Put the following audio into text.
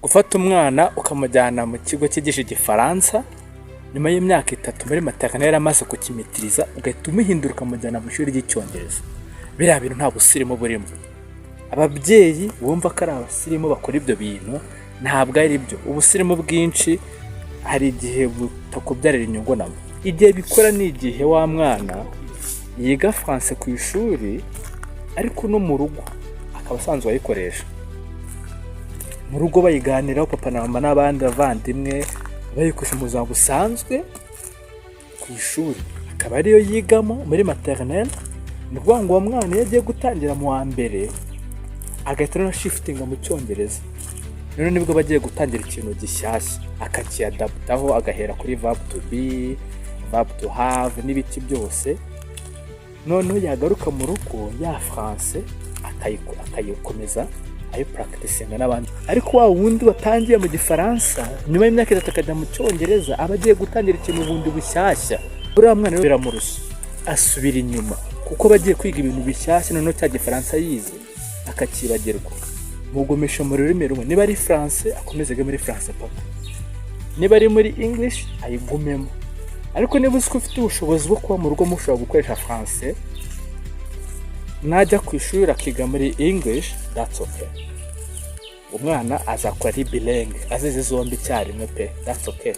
gufata umwana ukamujyana mu kigo cyigisha igifaransa nyuma y'imyaka 3 muri maternelle amaze kukimitiriza ugahita umuhindura ukamujyana mu ishuri ry'icyongereza. Biriya bintu nta busirimu burimo. Ababyeyi bumva ko ari abasirimu bakora ibyo bintu ntabwo ari byo. Ubusirimu bwinshi hari igihe butakubyarira inyungu namo. Igihe bikora ni igihe wa mwana yiga France ku ishuri ariko no mu rugo akaba asanzwe ayikoresha. Mu rugo bayiganiraho papa na mama n'abandi bavandimwe bayikoresha mu buzima busanzwe ku ishuri akaba ariyo yigamo muri maternelle. Ni ukuvuga ngo uwo mwana iyo agiye gutangira mu wa mbere agahita na shiftinga mu cyongereza. None nibwo bagiye gutangira ikintu gishyashya akakiadaptaho agahera kuri verb to be, verb to have n'ibiki byose. Noneho yagaruka mu rugo ya France akayikomeza ayo practicing n'abandi. Ariko wa wundi watangiye mu gifaransa nyuma y'imyaka 3 akajya mu cyongereza aba agiye gutangira ikintu bundi bushyashya. Buriya mwana rero biramurushya asubira inyuma kuko bagiye kwiga ibintu bishyashya noneho cya gifaransa yize akakibagirwa. Mugomesha mu rurimi rumwe. Niba ari France akomezege muri France papa, niba ari muri English ayigumemo. Ariko niba uzi ko ufite ubushobozi bwo kuba mu rugo mushobora gukoresha France, najya ku ishuri akiga muri English, that's okay. Umwana azakora ari bilingue azize zombi icyarimwe pe, that's okay.